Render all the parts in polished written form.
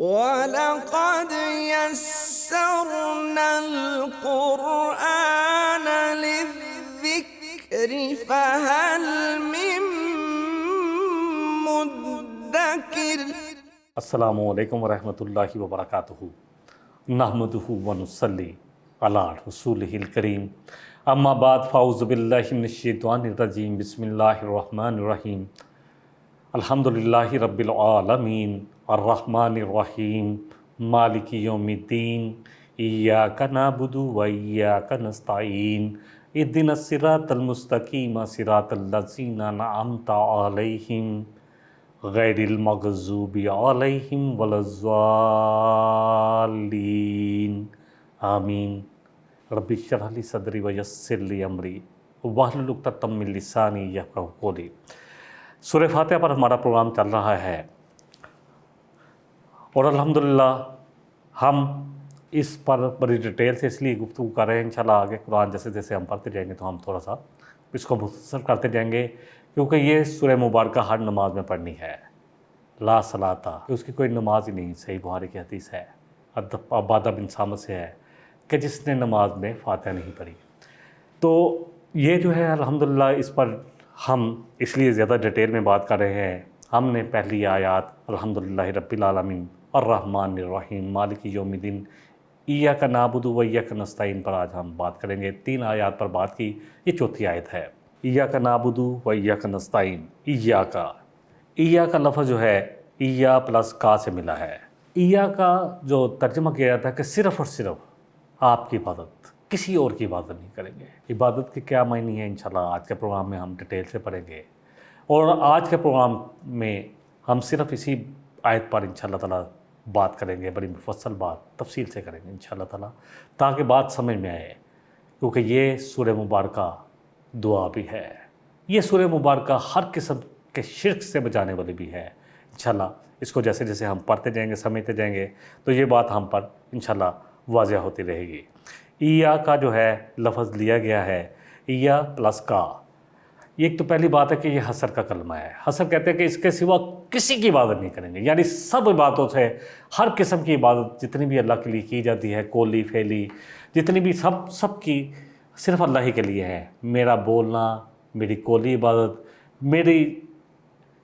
وَلَقَدْ يَسَّرْنَا الْقُرْآنَ لِلذِّكْرِ فَهَلْ مِن مُّدَّكِرٍ۔ السلام علیکم ورحمۃ اللہ وبرکاتہ۔ نحمدہ ونصلی علی رسولہ الکریم، اما بعد فاعوذ باللہ من الشیطان الرجیم، بسم اللہ الرحمن الرحیم۔ الحمدللہ رب العالمین، الرحمن الرحیم، مالک یوم الدین، ایاک نعبد و ایاک نستعین، اہدنا الصراط المستقیم صراط الذین انعمت علیہم غیر المغضوب علیہم ولا الضالین، آمین۔ رب اشرح لی صدری ویسر لی امری واحلل عقدۃ من لسانی یفقہوا قولی۔ سورہ فاتحہ پر ہمارا پروگرام چل رہا ہے اور الحمدللہ ہم اس پر بڑی ڈیٹیل سے اس لیے گفتگو کر رہے ہیں۔ انشاءاللہ آگے قرآن جیسے جیسے ہم پڑھتے جائیں گے تو ہم تھوڑا سا اس کو مختصر کرتے جائیں گے، کیونکہ یہ سورہ مبارکہ ہر نماز میں پڑھنی ہے۔ لا صلاۃ، اس کی کوئی نماز ہی نہیں، صحیح بخاری کی حدیث ہے، عبادہ بن صامت سے ہے کہ جس نے نماز میں فاتحہ نہیں پڑھی۔ تو یہ جو ہے الحمدللہ اس پر ہم اس لیے زیادہ ڈیٹیل میں بات کر رہے ہیں۔ ہم نے پہلی آیات الحمدللہ رب العالمین الرحمن الرحیم مالک یوم الدین ایاک نعبد و ایاک نستعین پر آج ہم بات کریں گے۔ 3 آیات پر بات کی، یہ چوتھی آیت ہے۔ ایاک نعبد و ایاک نستعین، ایاک کا لفظ جو ہے ایا پلس کا سے ملا ہے۔ ایا کا جو ترجمہ کیا جاتا ہے کہ صرف اور صرف آپ کی عبادت، کسی اور کی عبادت نہیں کریں گے۔ عبادت کے کیا معنی ہے انشاءاللہ آج کے پروگرام میں ہم ڈیٹیل سے پڑھیں گے، اور آج کے پروگرام میں ہم صرف اسی آیت پر انشاءاللہ تعالیٰ بات کریں گے، بڑی مفصل بات تفصیل سے کریں گے انشاءاللہ تعالیٰ، تاکہ بات سمجھ میں آئے، کیونکہ یہ سورہ مبارکہ دعا بھی ہے۔ یہ سورہ مبارکہ ہر قسم کے شرک سے بچانے والی بھی ہے انشاءاللہ۔ اس کو جیسے جیسے ہم پڑھتے جائیں گے، سمجھتے جائیں گے، تو یہ بات ہم پر انشاءاللہ واضح ہوتی رہے گی۔ ایا کا جو ہے لفظ لیا گیا ہے ایا پلس کا۔ ایک تو پہلی بات ہے کہ یہ حصر کا کلمہ ہے۔ حصر کہتے ہیں کہ اس کے سوا کسی کی عبادت نہیں کریں گے، یعنی سب عبادتوں سے، ہر قسم کی عبادت جتنی بھی اللہ کے لیے کی جاتی ہے، قولی فعلی جتنی بھی، سب کی صرف اللہ ہی کے لیے ہے۔ میرا بولنا، میری قولی عبادت، میری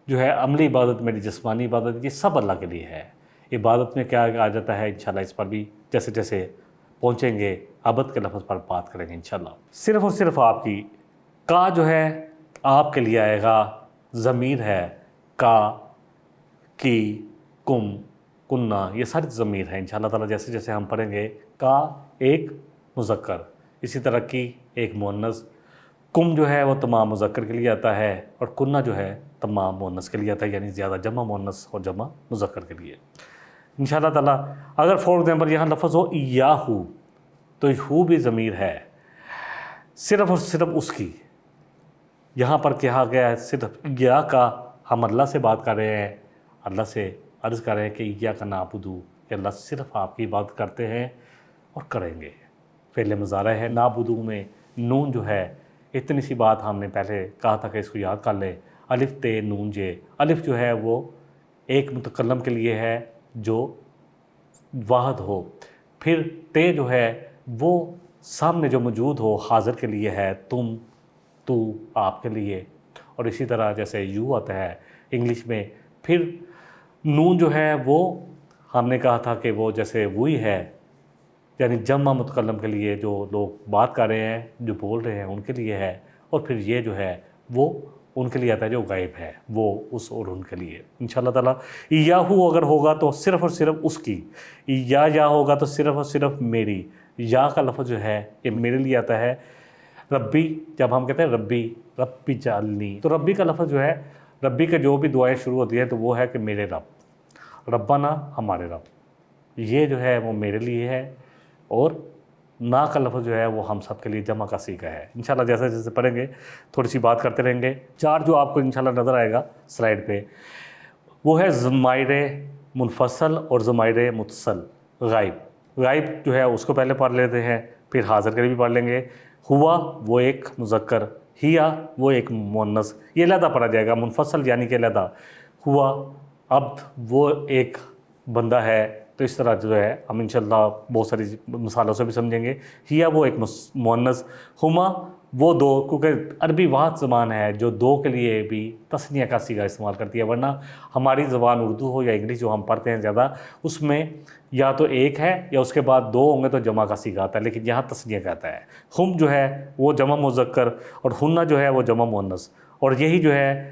جو ہے عملی عبادت، میری جسمانی عبادت، یہ سب اللہ کے لیے ہے۔ عبادت میں کیا آ جاتا ہے انشاءاللہ اس پر بھی جیسے جیسے پہنچیں گے عبد کے لفظ پر بات کریں گے انشاءاللہ۔ صرف اور صرف آپ کی کا جو ہے آپ کے لیے آئے گا، ضمیر ہے، کا، کی، کم، کنہ، یہ ساری ضمیر ہے انشاءاللہ تعالیٰ جیسے جیسے ہم پڑھیں گے۔ کا ایک مذکر، اسی طرح کی ایک مؤنث، کم جو ہے وہ تمام مذکر کے لیے آتا ہے، اور کنہ جو ہے تمام مؤنث کے لیے آتا ہے، یعنی زیادہ جمع مؤنث اور جمع مذکر کے لیے انشاءاللہ تعالیٰ۔ اگر فور ایگزامپل یہاں لفظ ہو ایاہو، تو ہو بھی ضمیر ہے، صرف اور صرف اس کی۔ یہاں پر کہا گیا ہے صرف ایا کا، ہم اللہ سے بات کر رہے ہیں، اللہ سے عرض کر رہے ہیں کہ ایاک نعبد، کہ اللہ صرف آپ کی عبادت کرتے ہیں اور کریں گے۔ فعل مضارع ہے، نعبد میں نون جو ہے، اتنی سی بات ہم نے پہلے کہا تھا کہ اس کو یاد کر لیں، الف تے نون جے۔ الف جو ہے وہ ایک متکلم کے لیے ہے جو واحد ہو، پھر تے جو ہے وہ سامنے جو موجود ہو، حاضر کے لیے ہے، تم، تو، آپ کے لیے، اور اسی طرح جیسے یو آتا ہے انگلش میں۔ پھر نون جو ہے وہ ہم نے کہا تھا کہ وہ جیسے وہی ہے، یعنی جمع متکلم کے لیے، جو لوگ بات کر رہے ہیں، جو بول رہے ہیں ان کے لیے ہے، اور پھر یہ جو ہے وہ ان کے لیے آتا ہے جو غائب ہے، وہ اس اور ان کے لیے انشاءاللہ تعالیٰ۔ یاہو اگر ہوگا تو صرف اور صرف اس کی، یا ہوگا تو صرف اور صرف میری۔ یا کا لفظ جو ہے یہ میرے لیے آتا ہے۔ ربی، جب ہم کہتے ہیں ربی جعلنی، تو ربی کا لفظ جو ہے، ربی کا جو بھی دعائیں شروع ہوتی ہیں تو وہ ہے کہ میرے رب، ربنا ہمارے رب، یہ جو ہے وہ میرے لیے ہے۔ اور نا کا لفظ جو ہے وہ ہم سب کے لیے جمع کا صیغہ ہے انشاءاللہ۔ جیسے جیسے پڑھیں گے تھوڑی سی بات کرتے رہیں گے۔ 4 جو آپ کو انشاءاللہ نظر آئے گا سلائیڈ پہ، وہ ہے ضمائر منفصل اور ضمائر متصل۔ غائب جو ہے اس کو پہلے پڑھ لیتے ہیں، پھر حاضر کے لیے بھی پڑھ لیں گے۔ ہوا وہ ایک مذکر، ہیا وہ ایک مؤنث، یہ علیحدہ پڑھا جائے گا، منفصل یعنی کہ علیحدہ۔ ہوا عبد وہ ایک بندہ ہے تو اس طرح جو ہے ہم انشاءاللہ بہت ساری مثالوں سے بھی سمجھیں گے. ہیا وہ ایک مؤنث، ہما وہ دو، کیونکہ عربی واحد زبان ہے جو دو کے لیے بھی تثنیہ کا صیغہ استعمال کرتی ہے، ورنہ ہماری زبان اردو ہو یا انگلش جو ہم پڑھتے ہیں زیادہ، اس میں یا تو ایک ہے یا اس کے بعد دو ہوں گے تو جمع کا صیغہ آتا ہے، لیکن یہاں تثنیہ کا آتا ہے. ہم جو ہے وہ جمع مذکر اور ہنہ جو ہے وہ جمع مؤنث، اور یہی جو ہے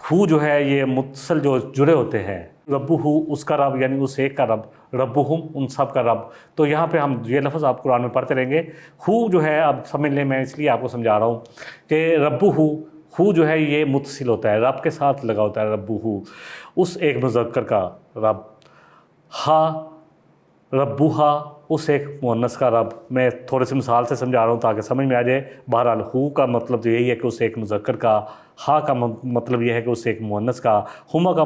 ہو جو ہے یہ متصل جو جڑے ہوتے ہیں. ربو ہو اس کا رب یعنی اس ایک کا رب، ربہم ان سب کا رب. تو یہاں پہ ہم یہ لفظ آپ قرآن میں پڑھتے رہیں گے. ہو جو ہے اب سمجھ لیں، میں اس لیے آپ کو سمجھا رہا ہوں کہ ربو ہو جو ہے یہ متصل ہوتا ہے، رب کے ساتھ لگا ہوتا ہے. ربو ہو اس ایک مذکر کا رب، ہا ربوہا اس ایک مؤنث کا رب. میں تھوڑے سی مثال سے سمجھا رہا ہوں تاکہ سمجھ میں آ جائے. بہرحال ہو کا مطلب تو یہی ہے کہ اس ایک مذکر کا، ہا کا مطلب یہ ہے کہ اس ایک مؤنث کا، ہما کا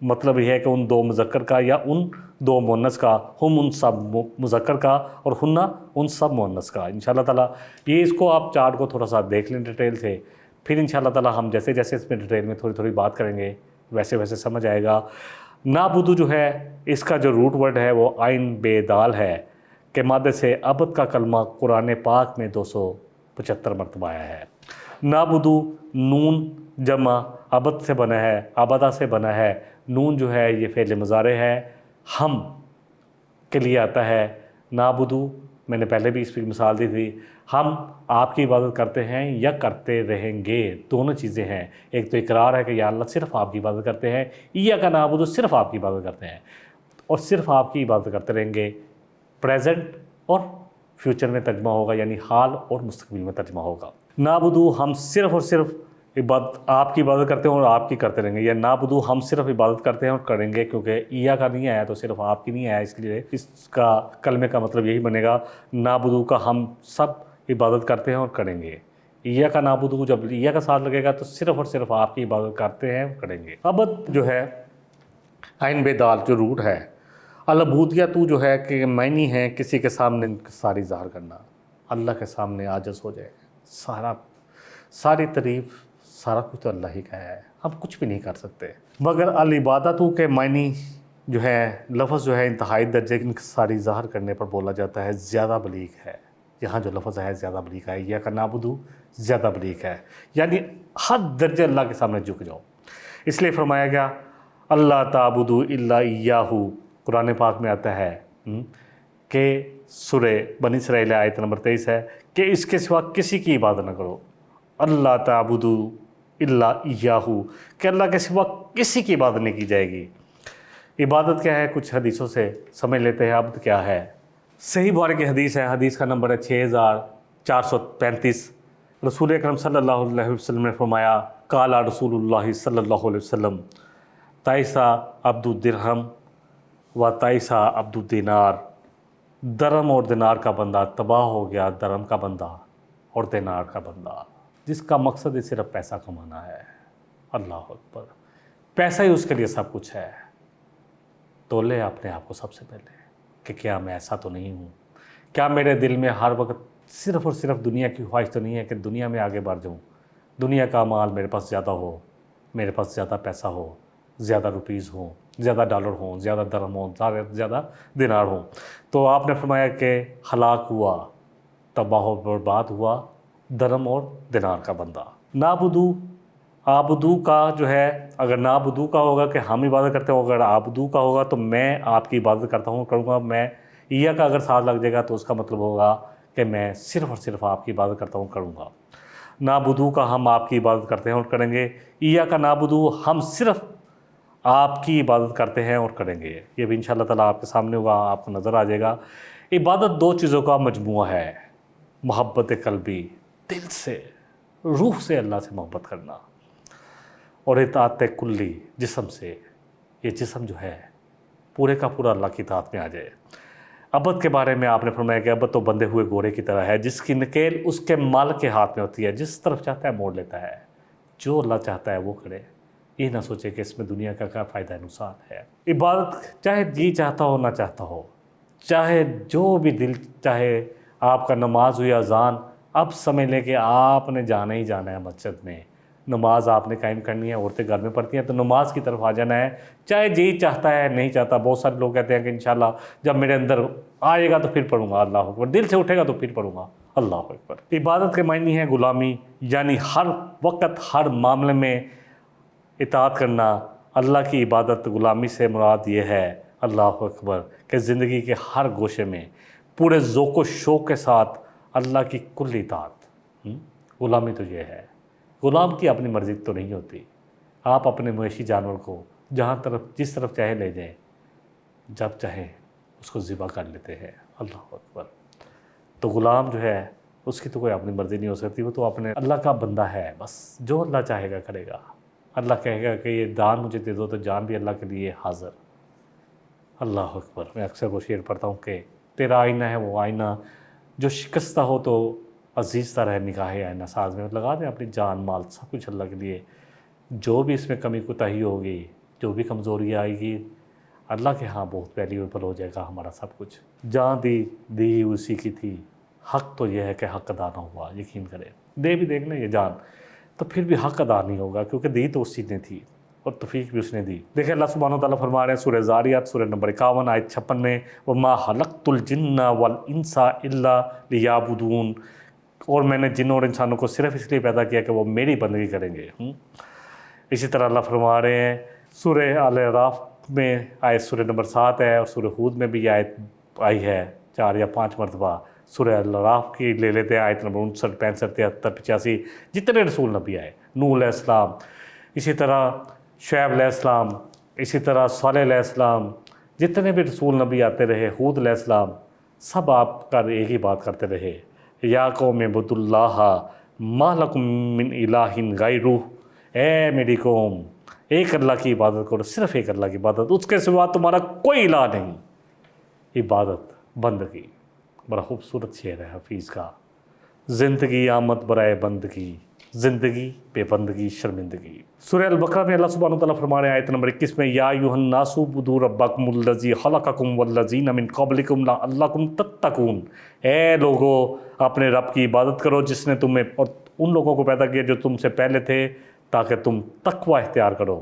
مطلب یہ ہے کہ ان دو مذکر کا یا ان دو مؤنث کا، ہم ان سب مذکر کا اور ہنہ ان سب مؤنث کا. انشاءاللہ تعالیٰ یہ اس کو آپ چارٹ کو تھوڑا سا دیکھ لیں ڈیٹیل سے، پھر انشاءاللہ تعالیٰ ہم جیسے جیسے اس میں ڈیٹیل میں تھوڑی تھوڑی بات کریں گے ویسے ویسے سمجھ آئے گا. نعبدو جو ہے اس کا جو روٹ ورڈ ہے وہ عین بے دال ہے کہ مادے سے عبد کا کلمہ قرآن پاک میں 275 مرتبہ آیا ہے. نعبدو نون جمع عبد سے بنا ہے، عبدہ سے بنا ہے. نون جو ہے یہ فعل مضارع ہے، ہم کے لیے آتا ہے. نعبدو میں نے پہلے بھی اس کی مثال دی تھی، ہم آپ کی عبادت کرتے ہیں یا کرتے رہیں گے. دونوں چیزیں ہیں، ایک تو اقرار ہے کہ یا اللہ صرف آپ کی عبادت کرتے ہیں، ایاک نعبد صرف آپ کی عبادت کرتے ہیں اور صرف آپ کی عبادت کرتے رہیں گے. پریزنٹ اور فیوچر میں ترجمہ ہوگا، یعنی حال اور مستقبل میں ترجمہ ہوگا. نعبدو ہم صرف اور صرف آپ کی عبادت کرتے ہیں اور آپ کی کرتے رہیں گے، یا نعبدو ہم صرف عبادت کرتے ہیں اور کریں گے. کیونکہ ایا کا نہیں آیا تو صرف آپ کی نہیں آیا، اس لیے اس کا کلمے کا مطلب یہی بنے گا نعبدو کا ہم سب عبادت کرتے ہیں اور کریں گے. ایا کا نعبدو جب ایا کا ساتھ لگے گا تو صرف اور صرف آپ کی عبادت کرتے ہیں اور کریں گے. عبد جو ہے عین بے دال جو روٹ ہے، العبودیہ تو جو ہے کہ معنی ہے کسی کے سامنے ساری ظاہر کرنا، اللہ کے سامنے عاجز ہو جائے. ساری تعریف سارا کچھ تو اللہ ہی کا ہے، ہم کچھ بھی نہیں کر سکتے. مگر العبادت کے معنی جو ہے لفظ جو ہے انتہائی درجے کی ساری ظاہر کرنے پر بولا جاتا ہے، زیادہ بلیغ ہے. یہاں جو لفظ ہے زیادہ بلیغ ہے، یا کا نعبدو زیادہ بلیغ ہے، یعنی ہر درجے اللہ کے سامنے جھک جاؤ. اس لیے فرمایا گیا اللہ تعبدوا الا ایاہ، قرآن پاک میں آتا ہے کہ سورہ بنی اسرائیل آیت نمبر 23 ہے کہ اس کے سوا کسی کی عبادت نہ کرو. اللہ تعبدوا الا ایاہ کہ اللہ کے سوا کسی کی عبادت نہیں کی جائے گی. عبادت کیا ہے کچھ حدیثوں سے سمجھ لیتے ہیں. عبد کیا ہے؟ صحیح بخاری کی حدیث ہے، حدیث کا نمبر ہے 6435. رسول اکرم صلی اللہ علیہ وسلم نے فرمایا قال رسول اللہ صلی اللہ علیہ وسلم تائسا عبد الدرہم و تائسا عبد الدینار. درہم اور دینار کا بندہ تباہ ہو گیا، درہم کا بندہ اور دینار کا بندہ جس کا مقصد ہی صرف پیسہ کمانا ہے. اللہ اکبر، پیسہ ہی اس کے لیے سب کچھ ہے. تولے اپنے آپ کو سب سے پہلے کہ کیا میں ایسا تو نہیں ہوں، کیا میرے دل میں ہر وقت صرف اور صرف دنیا کی خواہش تو نہیں ہے کہ دنیا میں آگے بڑھ جاؤں، دنیا کا مال میرے پاس زیادہ ہو، میرے پاس زیادہ پیسہ ہو، زیادہ روپیز ہوں، زیادہ ڈالر ہوں، زیادہ درہم ہوں، زیادہ دینار ہوں. تو آپ نے فرمایا کہ ہلاک ہوا، تباہ و برباد ہوا درہم اور دینار کا بندہ. نعبدو آبدو کا جو ہے، اگر نعبدو کا ہوگا کہ ہم عبادت کرتے ہوں، اگر آبدو کا ہوگا تو میں آپ کی عبادت کرتا ہوں کروں گا. میں ایا کا اگر ساتھ لگ جائے گا تو اس کا مطلب ہوگا کہ میں صرف اور صرف آپ کی عبادت کرتا ہوں کروں گا. نعبدو کا ہم آپ کی عبادت کرتے ہیں اور کریں گے. ایا کا نعبدو ہم صرف آپ کی عبادت کرتے ہیں اور کریں گے. یہ بھی انشاءاللہ تعالیٰ آپ کے سامنے ہوگا، آپ کو نظر آ جائے گا. عبادت دو چیزوں کا مجموعہ ہے، محبت قلبی، دل سے روح سے اللہ سے محبت کرنا، اور اطاعت کلی جسم سے. یہ جسم جو ہے پورے کا پورا اللہ کی اطاعت میں آ جائے. عبد کے بارے میں آپ نے فرمایا کہ عبد تو بندھے ہوئے گھوڑے کی طرح ہے جس کی نکیل اس کے مالک کے ہاتھ میں ہوتی ہے، جس طرف چاہتا ہے موڑ لیتا ہے. جو اللہ چاہتا ہے وہ کرے، یہ نہ سوچے کہ اس میں دنیا کا کیا فائدہ ہے نقصان ہے. عبادت چاہے جی چاہتا ہو نہ چاہتا ہو، چاہے جو بھی دل چاہے. آپ کا نماز ہوئی اذان، اب سمجھ لیں کہ آپ نے جانا ہی جانا ہے مسجد میں. نماز آپ نے قائم کرنی ہے، عورتیں گھر میں پڑھتی ہیں تو نماز کی طرف آ جانا ہے، چاہے جی چاہتا ہے نہیں چاہتا۔ بہت سارے لوگ کہتے ہیں کہ انشاءاللہ جب میرے اندر آئے گا تو پھر پڑھوں گا، اللہ اکبر، دل سے اٹھے گا تو پھر پڑھوں گا، اللہ اکبر۔ عبادت کے معنی ہے غلامی، یعنی ہر وقت ہر معاملے میں اطاعت کرنا۔ اللہ کی عبادت غلامی سے مراد یہ ہے، اللہ اکبر، کہ زندگی کے ہر گوشے میں پورے ذوق و شوق کے ساتھ اللہ کی کل اطاعت۔ غلامی تو یہ ہے، غلام کی اپنی مرضی تو نہیں ہوتی، آپ اپنے مویشی جانور کو جس طرف چاہے لے جائیں، جب چاہیں اس کو ذبح کر لیتے ہیں، اللہ اکبر۔ تو غلام جو ہے اس کی تو کوئی اپنی مرضی نہیں ہو سکتی، وہ تو اپنے اللہ کا بندہ ہے، بس جو اللہ چاہے گا کرے گا۔ اللہ کہے گا کہ یہ دان مجھے دے دو تو جان بھی اللہ کے لیے حاضر، اللہ اکبر۔ میں اکثر وہ شعر پڑھتا ہوں کہ تیرا آئینہ ہے وہ آئینہ جو شکستہ ہو تو عزیز طرح نگاہ آئینہ ساز میں لگا دیں اپنی جان مال سب کچھ اللہ کے لیے۔ جو بھی اس میں کمی کوتاہی ہوگی، جو بھی کمزوری آئے گی، اللہ کے ہاں بہت ویلیویبل ہو جائے گا ہمارا سب کچھ۔ جان دی اسی کی تھی، حق تو یہ ہے کہ حق ادا نہ ہوا، یقین کرے دے بھی دیکھ لیں یہ جان تو پھر بھی حق ادا نہیں ہوگا، کیونکہ دی تو اس چیز نے تھی اور توفیق بھی اس نے دی۔ دیکھیں اللہ سبحانہ و تعالیٰ فرما رہے ہیں سورہ زاریات سورہ نمبر 51 آیت 56 میں، وَمَا خَلَقْتُ الْجِنَّ وَالْإِنسَ إِلَّا لِيَعْبُدُونَ، اور میں نے جنوں اور انسانوں کو صرف اس لیے پیدا کیا کہ وہ میری بندگی کریں گے۔ اسی طرح اللہ فرما رہے ہیں سورہ آل اعراف میں آیت سورہ نمبر 7 ہے، اور سورہ ہود میں بھی یہ آیت آئی ہے 4 یا 5 مرتبہ۔ سورہ الاعراف کی لے لیتے ہیں آیت نمبر 59 65 73 85، جتنے رسول نبی آئے، نوح علیہ السلام، اسی طرح شعیب علیہ السلام، اسی طرح صالح علیہ السلام، جتنے بھی رسول نبی آتے رہے، ہود علیہ السلام، سب آپ کا ایک ہی بات کرتے رہے، یا قوم اعبدوا اللہ ما لکم من الہ غیرہ، اے میری قوم ایک اللہ کی عبادت کرو، صرف ایک اللہ کی عبادت، اس کے سوا تمہارا کوئی الہ نہیں۔ عبادت بندگی، بڑا خوبصورت شعر ہے حفیظ کا، زندگی آمد برائے بندگی، زندگی بے بندگی شرمندگی۔ سورہ البقرہ میں اللہ سبحانہ و تعالیٰ فرما رہے ہیں آیت نمبر 21 میں، یا ایھا الناس اعبدوا ربکم الذی خلقکم والذین من قبلکم لعلکم تتقون، اے لوگو اپنے رب کی عبادت کرو جس نے تمہیں اور ان لوگوں کو پیدا کیا جو تم سے پہلے تھے تاکہ تم تقوی اختیار کرو۔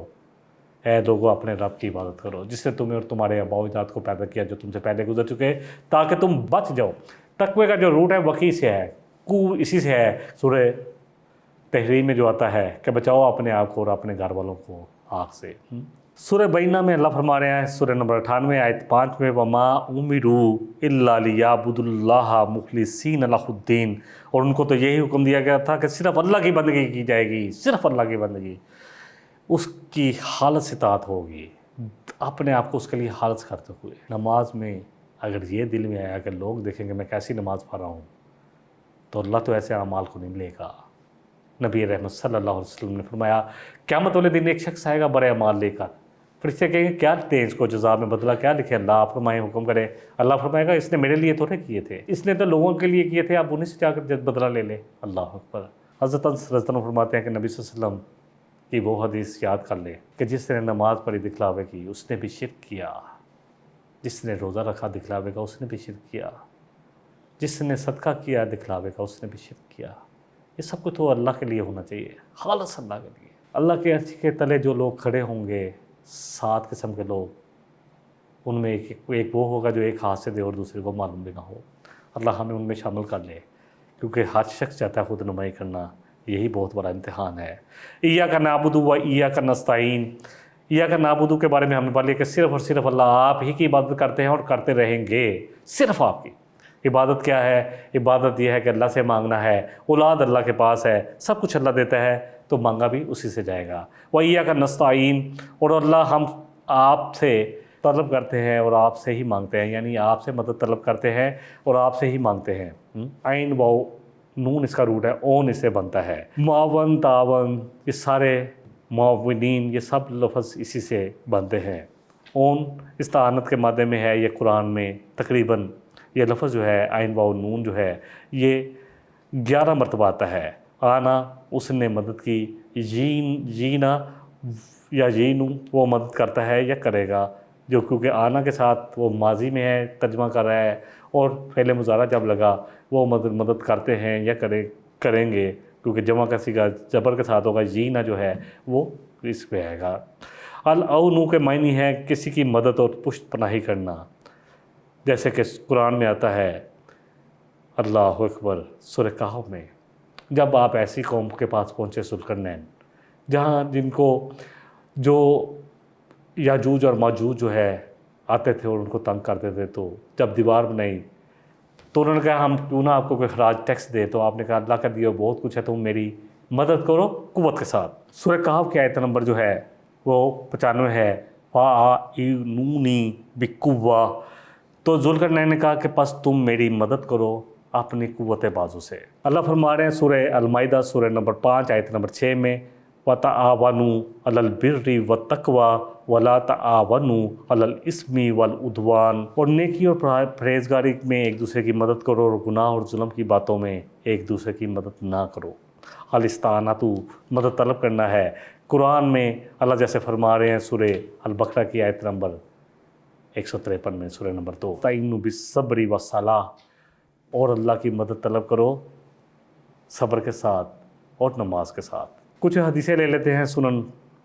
اے لوگوں اپنے رب کی عبادت کرو جس نے تمہیں اور تمہارے آباء و اجداد کو پیدا کیا جو تم سے پہلے گزر چکے تاکہ تم بچ جاؤ۔ تقوی کا جو روٹ ہے وقی سے ہے، اسی سے ہے، سورہ تحریم میں جو آتا ہے کہ بچاؤ اپنے آپ کو اور اپنے گھر والوں کو آگ سے۔ سورہ بینہ میں اللہ فرما رہے ہیں سورہ نمبر 98 آیت 5 میں، وَمَا أُمِرُوا إِلَّا لِيَعْبُدُوا اللَّهَ مُخْلِصِينَ لَهُ الدِّينَ، اور ان کو تو یہی حکم دیا گیا تھا کہ صرف اللہ کی بندگی کی جائے گی، صرف اللہ کی بندگی، اس کی خالص اطاعت ہوگی، اپنے آپ کو اس کے لیے خالص کرتے ہوئے۔ نماز میں اگر یہ دل میں آیا کہ لوگ دیکھیں کہ میں کیسی نماز پڑھ رہا ہوں تو اللہ تو ایسے اعمال کو نہیں لے گا۔ نبی رحمت صلی اللہ علیہ وسلم نے فرمایا قیامت والے دن ایک شخص آئے گا برے اعمال لے کر، فرشتے کہیں گے کیا دیں اس کو جزا میں بدلہ کیا لکھے، اللہ فرمائے حکم کرے، اللہ فرمائے گا اس نے میرے لیے تھوڑے کیے تھے، اس نے تو لوگوں کے لیے کیے تھے، آپ انہیں سے جا کر بدلہ لے لے، اللہ اکبر۔ حضرت انس رضی اللہ عنہ فرماتے ہیں کہ نبی صلی اللہ علیہ وسلم کی وہ حدیث یاد کر لے کہ جس نے نماز پڑھی دکھلاوے کی اس نے بھی شرک کیا، جس نے روزہ رکھا دکھلاوے کا اس نے بھی شرک کیا، جس نے صدقہ کیا دکھلاوے کا اس نے بھی شرک کیا۔ یہ سب کچھ تو اللہ کے لیے ہونا چاہیے، خالص اللہ کے لیے۔ اللہ کے عرش کے تلے جو لوگ کھڑے ہوں گے 7 قسم کے لوگ، ان میں ایک وہ ہوگا جو ایک ہاتھ سے دے اور دوسرے کو معلوم بھی نہ ہو۔ اللہ ہمیں ان میں شامل کر لے، کیونکہ ہر شخص چاہتا ہے خود نمائی کرنا، یہی بہت بڑا امتحان ہے۔ ایاک نعبد و ایاک نستعین، ایاک نعبد کے بارے میں ہم نے پڑھ لیا کہ صرف اور صرف اللہ آپ ہی کی عبادت کرتے ہیں اور کرتے رہیں گے، صرف آپ کی عبادت۔ کیا ہے عبادت؟ یہ ہے کہ اللہ سے مانگنا ہے، اولاد اللہ کے پاس ہے، سب کچھ اللہ دیتا ہے تو مانگا بھی اسی سے جائے گا۔ وَإِيَّاكَ نَسْتَعِينُ، اور اللہ ہم آپ سے طلب کرتے ہیں اور آپ سے ہی مانگتے ہیں، یعنی آپ سے مدد طلب کرتے ہیں اور آپ سے ہی مانگتے ہیں۔ عین واو نون اس کا روٹ ہے، اون اس سے بنتا ہے۔ معاون، تعاون، یہ سارے معاونین یہ سب لفظ اسی سے بنتے ہیں۔ اون استعانت کے مادے میں ہے، یہ قرآن میں تقریباً یہ لفظ جو ہے عین واو نون جو ہے یہ 11 مرتبہ آتا ہے۔ آنا اس نے مدد کی، جینا یا جینو وہ مدد کرتا ہے یا کرے گا، جو کیونکہ آنا کے ساتھ وہ ماضی میں ہے ترجمہ کر رہا ہے، اور فعل مضارع جب لگا وہ مدد کرتے ہیں یا کریں گے، کیونکہ جمع کا سیگا جبر کے ساتھ ہوگا، جینا جو ہے وہ اس پہ آئے گا۔ العونو کے معنی ہے کسی کی مدد اور پشت پناہی کرنا، جیسے کہ قرآن میں آتا ہے اللہ اکبر سورہ کہف میں، جب آپ ایسی قوم کے پاس پہنچے ذوالقرنین، جہاں جن کو جو یاجوج اور ماجوج جو ہے آتے تھے اور ان کو تنگ کرتے تھے، تو جب دیوار بنائی تو انہوں نے کہا ہم کیوں نہ آپ کو کوئی خراج ٹیکس دے، تو آپ نے کہا اللہ کا دیا بہت کچھ ہے، تم میری مدد کرو قوت کے ساتھ۔ سورہ کہف کی آیت نمبر جو ہے وہ 95 ہے، فَأَعِنُونِي بِقُوَّةٍ۔ تو ذوالقرنین نے کہا کہ پس تم میری مدد کرو اپنی قوت بازو سے۔ اللہ فرما رہے ہیں سورہ المائدہ سورہ نمبر 5 آیت نمبر 6 میں، وَتَعَاوَنُوا عَلَى الْبِرِّ وَالتَّقْوَىٰ وَلَا تَعَاوَنُوا عَلَى الْإِثْمِ وَالْعُدْوَانِ۔ اور نیکی اور پرہیزگاری میں ایک دوسرے کی مدد کرو اور گناہ اور ظلم کی باتوں میں ایک دوسرے کی مدد نہ کرو۔ الاستعانۃ مدد طلب کرنا ہے۔ قرآن میں اللہ جیسے فرما رہے ہیں سورہ البقرہ کی آیت نمبر 153 میں، سورہ نمبر 2، تَعِنُّوا بِالصَّبْرِ وَالصَّلَاةِ، اور اللہ کی مدد طلب کرو صبر کے ساتھ اور نماز کے ساتھ۔ کچھ حدیثیں لے لیتے ہیں۔ سنن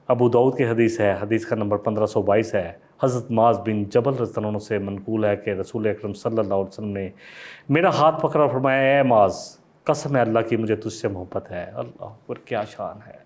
ابو داؤد کی حدیث ہے، حدیث کا نمبر 1522 ہے۔ حضرت معاذ بن جبل رضی اللہ عنہ سے منقول ہے کہ رسول اکرم صلی اللہ علیہ وسلم نے میرا ہاتھ پکڑا اور فرمایا، اے معاذ قسم ہے اللہ کی مجھے تجھ سے محبت ہے۔ اللہ اکبر، کیا شان ہے۔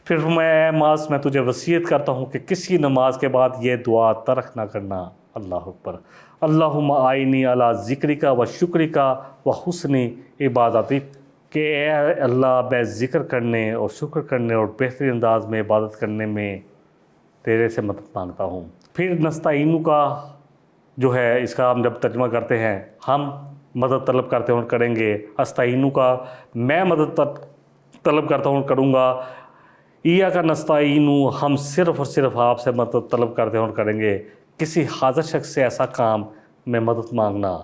پھر فرمایا، اے معاذ میں تجھے وصیت کرتا ہوں کہ کسی نماز کے بعد یہ دعا ترک نہ کرنا۔ اللہ اکبر، اللہم آئینی علی ذکرک و شکرک و حسن عبادتک، کہ اے اللہ میں ذکر کرنے اور شکر کرنے اور بہترین انداز میں عبادت کرنے میں تیرے سے مدد مانگتا ہوں۔ پھر نستعینو کا جو ہے اس کا ہم جب ترجمہ کرتے ہیں، ہم مدد طلب کرتے ہیں اور کریں گے۔ استعینو کا میں مدد طلب کرتا ہوں اور کروں گا۔ ایاک نستعینو ہم صرف اور صرف آپ سے مدد طلب کرتے ہیں اور کریں گے۔ کسی حاضر شخص سے ایسا کام میں مدد مانگنا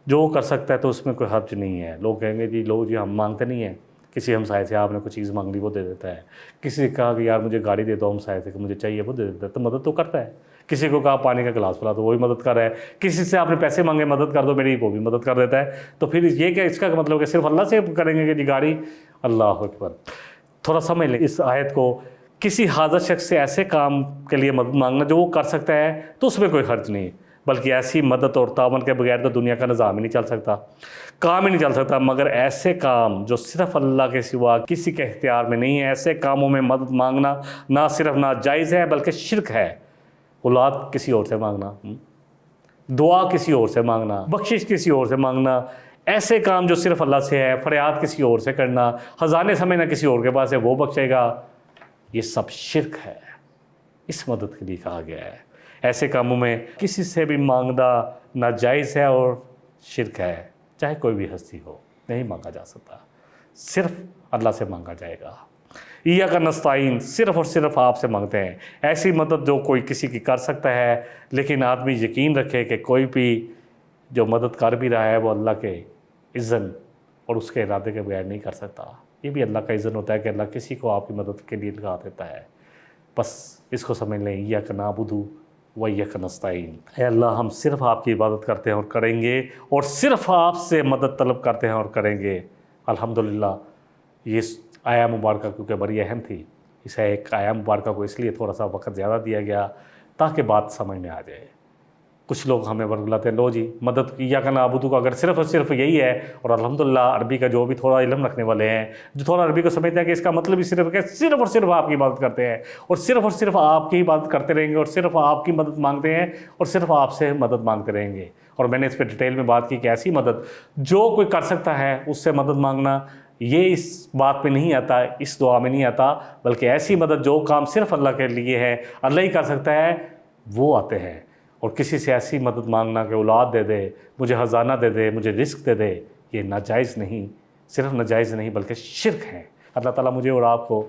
جو کر سکتا ہے تو اس میں کوئی حرج نہیں ہے۔ لوگ کہیں گے جی لوگ جی ہم مانگتے نہیں ہیں، کسی ہمسائے سے آپ نے کوئی چیز مانگ لی وہ دے دیتا ہے، کسی نے کہا کہ یار مجھے گاڑی دے دو ہمسائے سے کہ مجھے چاہیے وہ دے دیتا ہے، تو مدد تو کرتا ہے۔ کسی کو کہا پانی کا گلاس پلا دو وہ بھی مدد کر رہا ہے، کسی سے آپ نے پیسے مانگے مدد کر دو میری، وہ بھی مدد کر دیتا ہے۔ تو پھر یہ کہ اس کا مطلب کہ صرف اللہ سے کریں گے کہ جی گاڑی؟ اللہ اکبر، تھوڑا سمجھ لیں اس آیت کو۔ کسی حاضر شخص سے ایسے کام کے لیے مدد مانگنا جو وہ کر سکتا ہے تو اس میں کوئی حرج نہیں، بلکہ ایسی مدد اور تعاون کے بغیر تو دنیا کا نظام ہی نہیں چل سکتا، کام ہی نہیں چل سکتا۔ مگر ایسے کام جو صرف اللہ کے سوا کسی کے اختیار میں نہیں ہے، ایسے کاموں میں مدد مانگنا نہ صرف ناجائز ہے بلکہ شرک ہے۔ اولاد کسی اور سے مانگنا، دعا کسی اور سے مانگنا، بخشش کسی اور سے مانگنا، ایسے کام جو صرف اللہ سے ہے، فریاد کسی اور سے کرنا، خزانے سمجھنا کسی اور کے پاس ہے وہ بخشے گا، یہ سب شرک ہے۔ اس مدد کے لیے کہا گیا ہے۔ ایسے کاموں میں کسی سے بھی مانگنا ناجائز ہے اور شرک ہے، چاہے کوئی بھی ہستی ہو، نہیں مانگا جا سکتا، صرف اللہ سے مانگا جائے گا۔ ایاک نستعین صرف اور صرف آپ سے مانگتے ہیں، ایسی مدد جو کوئی کسی کی کر سکتا ہے، لیکن آدمی یقین رکھے کہ کوئی بھی جو مدد کر بھی رہا ہے وہ اللہ کے اذن اور اس کے ارادے کے بغیر نہیں کر سکتا۔ یہ بھی اللہ کا اذن ہوتا ہے کہ اللہ کسی کو آپ کی مدد کے لیے لگا دیتا ہے۔ بس اس کو سمجھ لیں، ایاک نعبد و ایاک نستعین، اے اللہ ہم صرف آپ کی عبادت کرتے ہیں اور کریں گے، اور صرف آپ سے مدد طلب کرتے ہیں اور کریں گے۔ الحمدللہ یہ آیا مبارکہ کیونکہ بڑی اہم تھی، اس ایک آیا مبارکہ کو اس لیے تھوڑا سا وقت زیادہ دیا گیا تاکہ بات سمجھ میں آ جائے۔ کچھ لوگ ہمیں ورگلاتے ہیں، لو جی مدد ایاک نعبد کا اگر صرف اور صرف یہی ہے، اور الحمدللہ عربی کا جو بھی تھوڑا علم رکھنے والے ہیں، جو تھوڑا عربی کو سمجھتے ہیں کہ اس کا مطلب ہی صرف کہ صرف اور صرف آپ کی عبادت کرتے ہیں اور صرف آپ کی عبادت کرتے رہیں گے اور صرف آپ کی مدد مانگتے ہیں اور صرف آپ سے مدد مانگتے رہیں گے۔ اور میں نے اس پہ ڈیٹیل میں بات کی کہ ایسی مدد جو کوئی کر سکتا ہے اس سے مدد مانگنا، یہ اس بات پہ نہیں آتا، اس دعا میں نہیں آتا، بلکہ ایسی مدد جو کام صرف اللہ کے لیے ہے، اللہ ہی کر سکتا ہے، وہ آتے ہیں۔ اور کسی سے ایسی مدد مانگنا کہ اولاد دے دے، مجھے خزانہ دے دے، مجھے رزق دے دے، یہ ناجائز نہیں، صرف ناجائز نہیں بلکہ شرک ہے۔ اللہ تعالیٰ مجھے اور آپ کو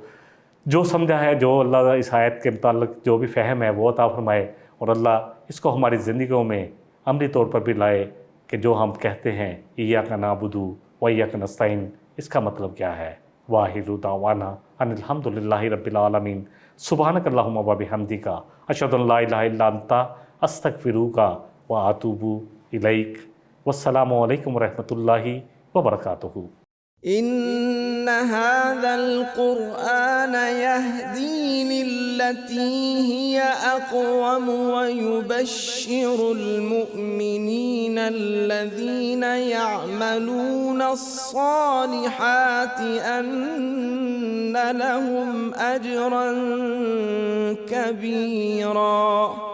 جو سمجھا ہے، جو اللہ اس آیت کے متعلق جو بھی فہم ہے وہ عطا فرمائے، اور اللہ اس کو ہماری زندگیوں میں عملی طور پر بھی لائے کہ جو ہم کہتے ہیں ایاک نعبد و ایاک نستعین، اس کا مطلب کیا ہے۔ واخر دعوانا ان الحمد للہ رب العالمین، سبحانک اللہم و بحمدک، اشہد ان لا الہ الا انت، استغفروک و اتوب الیک۔ والسلام علیکم ورحمۃ اللہ وبرکاتہ۔ إن هذا القرآن يهدي للتي هي أقوم ويبشر المؤمنين الذين يعملون الصالحات أن لهم أجرا كبيرا